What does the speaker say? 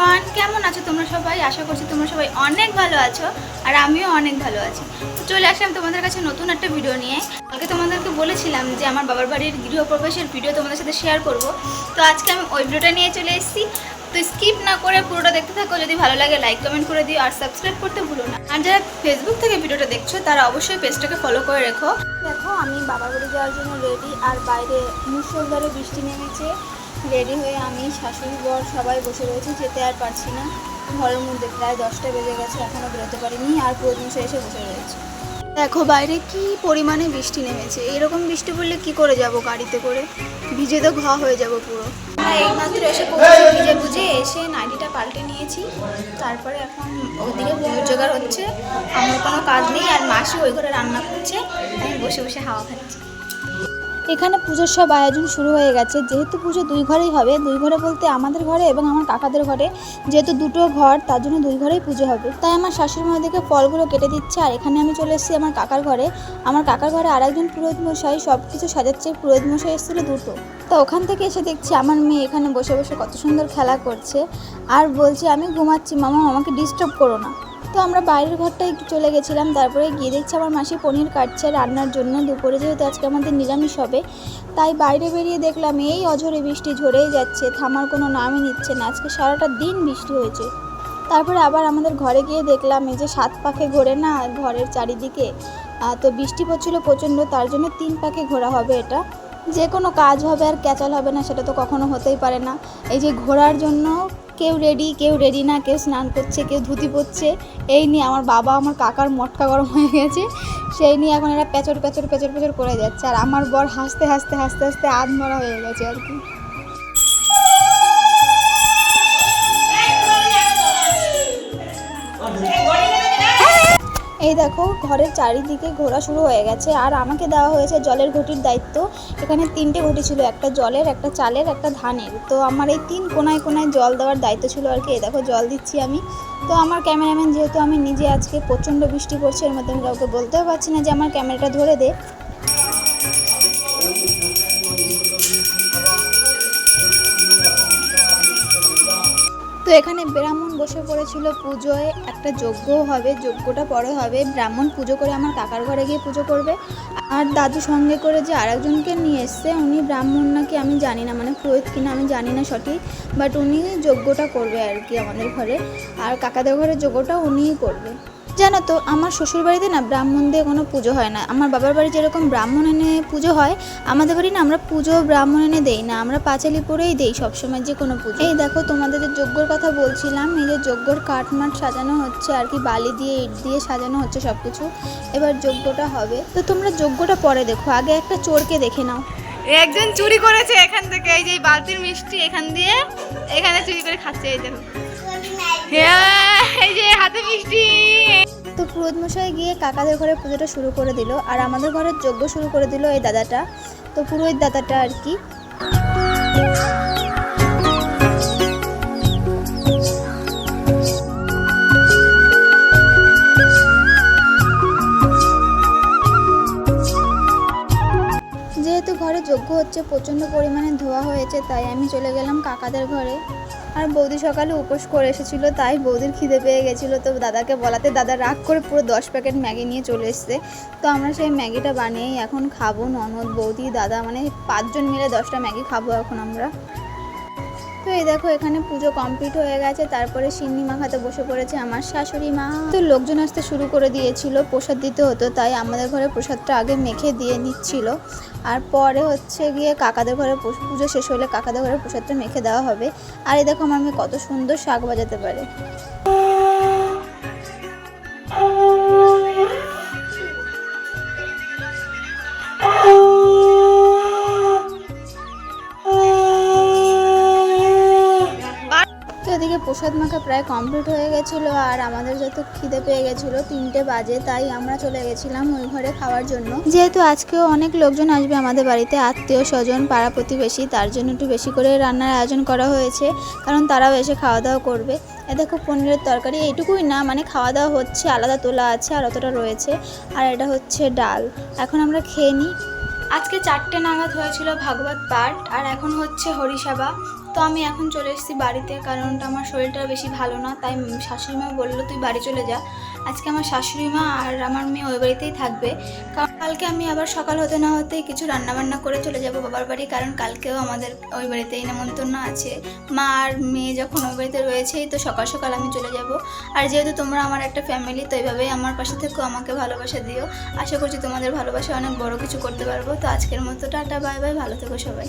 Everyone, কেমন আছো তোমরা সবাই? আশা করছি তোমরা সবাই অনেক ভালো আছো আর আমিও অনেক ভালো আছি। তো চলে আসলাম তোমাদের কাছে নতুন একটা ভিডিও নিয়ে। কালকে তোমাদেরকে বলেছিলাম যে আমার বাবার বাড়ির গৃহপ্রবেশের ভিডিও তোমাদের সাথে শেয়ার করব। তো আজকে আমি ওই ভিডিওটা নিয়ে চলে এসেছি। তো স্কিপ না করে পুরোটা দেখতে থাকো। যদি ভালো লাগে লাইক কমেন্ট করে দিও আর সাবস্ক্রাইব করতে ভুলো না। আর যারা ফেসবুক থেকে ভিডিওটা দেখছো তারা অবশ্যই পেজটাকে ফলো করে রেখো। দেখো আমি বাবার বাড়ি যাওয়ার জন্য রেডি, আর বাইরে মুষলধারে বৃষ্টি নেমেছে। রেডি হয়ে আমি শাশুড়ি বর সবাই বসে রয়েছি, যেতে আর পারছি না। ঘরের মধ্যে প্রায় 10টা বেজে গেছে, এখনও বেরোতে পারিনি, আর প্রয়োজন এসে বসে রয়েছে। দেখো বাইরে কি পরিমাণে বৃষ্টি নেমেছে। এরকম বৃষ্টি পড়লে কি করে যাব গাড়িতে করে? ভিজে তো ঘা হয়ে যাব পুরো। এইমাত্র এসে পৌঁছেছি, ভিজে বুঝে এসে নাইটিটা পাল্টে নিয়েছি। তারপরে এখন ওদিকে পুজোর জোগাড় হচ্ছে। আমার কোনো কাজ নেই, আর মাসি ওই ঘরে রান্না করছে, আমি বসে বসে হাওয়া খাচ্ছি। এখানে পুজোর সব আয়োজন শুরু হয়ে গেছে। যেহেতু পুজো দুই ঘরেই হবে, দুই ঘরে বলতে আমাদের ঘরে এবং আমার কাকাদের ঘরে, যেহেতু দুটো ঘর তার জন্য দুই ঘরেই পুজো হবে। তাই আমার শাশুড়ি মা দিকে ফলগুলো কেটে দিচ্ছে, আর এখানে আমি চলে এসেছি আমার কাকার ঘরে। আমার কাকার ঘরে আরেকজন পুরোহিত মশাই সব কিছু সাজাচ্ছে। পুরোহিত মশাই এসেছিলো দুটো। তো ওখান থেকে এসে দেখছি আমার মেয়ে এখানে বসে বসে কত সুন্দর খেলা করছে, আর বলছে আমি ঘুমাচ্ছি মামা, আমাকে ডিস্টার্ব করো না। তো আমরা বাইরের ঘরটায় চলে গেছিলাম। তারপরে গিয়ে দেখছি আমার মাসি পনির কাটছে রান্নার জন্য। দুপুরে যেহেতু আজকে আমাদের নিরামিষ হবে, তাই বাইরে বেরিয়ে দেখলাম এই অঝরে বৃষ্টি ঝরেই যাচ্ছে, থামার কোনো নামই নিচ্ছে না। আজকে সারাটা দিন বৃষ্টি হয়েছে। তারপরে আবার আমাদের ঘরে গিয়ে দেখলাম এই যে 7 পাখে ঘোরে না ঘরের চারিদিকে, তো বৃষ্টি পড়ছিল প্রচণ্ড, তার জন্য 3 পাখে ঘোরা হবে। এটা যে কোনো কাজ হবে আর ক্যাচাল হবে না, সেটা তো কখনো হতেই পারে না। এই যে ঘোরার জন্য কেউ রেডি না, কেউ স্নান করছে, কেউ ধুতি পরছে। এই নিয়ে আমার বাবা আমার কাকার মটকা গরম হয়ে গেছে, সেই নিয়ে এখন এরা পেচর করে যাচ্ছে। আর আমার বর হাসতে হাসতে আধমরা হয়ে গেছে আর কি। এই দেখো ঘরের চারিদিকে ঘোরা শুরু হয়ে গেছে, আর আমাকে দেওয়া হয়েছে জলের ঘটির দায়িত্ব। এখানে 3টে ঘটি ছিল, একটা জলের, একটা চালের, একটা ধানের। তো আমার এই 3 কোনায় জল দেওয়ার দায়িত্ব ছিল আর কি। এই দেখো জল দিচ্ছি আমি। তো আমার ক্যামেরাম্যান, যেহেতু আমি নিজে আজকে প্রচণ্ড বৃষ্টি পড়ছে, এর মধ্যে আমি কাউকে বলতেও পারছি না যে আমার ক্যামেরাটা ধরে দে। তো এখানে ব্রাহ্মণ বসে পড়েছিল পুজোয়। একটা যজ্ঞও হবে, যজ্ঞটা পরে হবে। ব্রাহ্মণ পুজো করে আমার কাকার ঘরে গিয়ে পুজো করবে। আর দাদু সঙ্গে করে যে আরেকজনকে নিয়ে এসছে, উনি ব্রাহ্মণ নাকি আমি জানি না, মানে পুরোহিত কিনা আমি জানি না সঠিক, বাট উনি যজ্ঞটা করবে আর কি আমাদের ঘরে। আর কাকাদের ঘরে যজ্ঞটা উনিই করবে। জানো তো আমার শ্বশুরবাড়িতে না ব্রাহ্মণ দিয়ে কোনো পুজো হয় না। আমার বাবার বাড়ি যেরকম ব্রাহ্মণ এনে পুজো হয়, আমাদের বাড়ি না আমরা পুজো ব্রাহ্মণ এনে দেই না, আমরা পাঁচালি পরেই দেই সবসময় যে কোনো পুজো। এই দেখো তোমাদের যে যজ্ঞর কথা বলছিলাম, এই যে যজ্ঞর কাঠমাট সাজানো হচ্ছে আর কি, বালি দিয়ে ইট দিয়ে সাজানো হচ্ছে সব কিছু। এবার যজ্ঞটা হবে, তো তোমরা যজ্ঞটা পরে দেখো, আগে একটা চোরকে দেখে নাও। একজন চুরি করেছে এখান থেকে, এই যে বালতির মিষ্টি এখান দিয়ে এখানে চুরি করে খাচ্ছে। এই দেখো, এই যে হাতে মিষ্টি। তো পুরোহিত মশাই গিয়ে কাকাদের ঘরে পুজোটা শুরু করে দিল, আর আমাদের ঘরের যজ্ঞ শুরু করে দিল এই দাদাটা, তো পুরোহিত দাদাটা আর কি। যেহেতু ঘরে যজ্ঞ হচ্ছে, প্রচণ্ড পরিমাণে ধোয়া হয়েছে, তাই আমি চলে গেলাম কাকাদের ঘরে। আর বৌদি সকালে উপোস করে এসেছিলো, তাই বৌদির খিদে পেয়ে গেছিলো। তো দাদাকে বলাতে দাদা রাগ করে পুরো 10 প্যাকেট ম্যাগি নিয়ে চলে এসছে। তো আমরা সেই ম্যাগিটা বানিয়েই এখন খাবো, ননদ বৌদি দাদা মানে 5 জন মিলে 10টা ম্যাগি খাবো এখন আমরা। তো এই দেখো এখানে পুজো কমপ্লিট হয়ে গেছে। তারপরে সিন্নি মাখাতে বসে পড়েছে আমার শাশুড়ি মা। তো লোকজন আসতে শুরু করে দিয়েছিল, প্রসাদ দিতে হতো, তাই আমাদের ঘরে প্রসাদটা আগে মেখে দিয়ে নিচ্ছিল। আর পরে হচ্ছে গিয়ে কাকাদের ঘরে পুজো শেষ হলে কাকাদের ঘরে প্রসাদটা মেখে দেওয়া হবে। আর এই দেখো আমার মেয়ে কত সুন্দর শাক বাজাতে পারে। এদিকে প্রসাদ মাখা প্রায় কমপ্লিট হয়ে গেছিলো, আর আমাদের যত খিদে পেয়ে গেছিলো 3টে বাজে, তাই আমরা চলে গেছিলাম ওই ঘরে খাওয়ার জন্য। যেহেতু আজকেও অনেক লোকজন আসবে আমাদের বাড়িতে, আত্মীয় স্বজন পাড়া প্রতিবেশী, তার জন্য একটু বেশি করে রান্নার আয়োজন করা হয়েছে, কারণ তারাও এসে খাওয়া দাওয়া করবে। এ দেখো পনিরের তরকারি, এইটুকুই না, মানে খাওয়া দাওয়া হচ্ছে, আলাদা তোলা আছে আর অতটা রয়েছে। আর এটা হচ্ছে ডাল। এখন আমরা খেয়ে নিই। আজকে 4টে নাগাদ হয়েছিল ভাগবত পাঠ, আর এখন হচ্ছে হরিসভা। তো আমি এখন চলে এসেছি বাড়িতে, কারণ আমার শরীরটা বেশি ভালো না, তাই শাশুড়ি মা বললো তুই বাড়ি চলে যা। আজকে আমার শাশুড়ি মা আর আমার মেয়ে ওই বাড়িতেই থাকবে, কারণ কালকে আমি আবার সকাল হতে না হতেই কিছু রান্নাবান্না করে চলে যাব বাবার বাড়ি, কারণ কালকেও আমাদের ওই বাড়িতেই নেমন্তন্ন আছে। মা আর মেয়ে যখন ওই বাড়িতে রয়েছেই, তো সকাল সকাল আমি চলে যাব। আর যেহেতু তোমরা আমার একটা ফ্যামিলি, তো এইভাবেই আমার পাশে থেকো, আমাকে ভালোবাসা দিও। আশা করছি তোমাদের ভালোবাসা অনেক বড় কিছু করতে পারবো। তো আজকের মতো টাটা, বাই বাই, ভালো থেকো সবাই।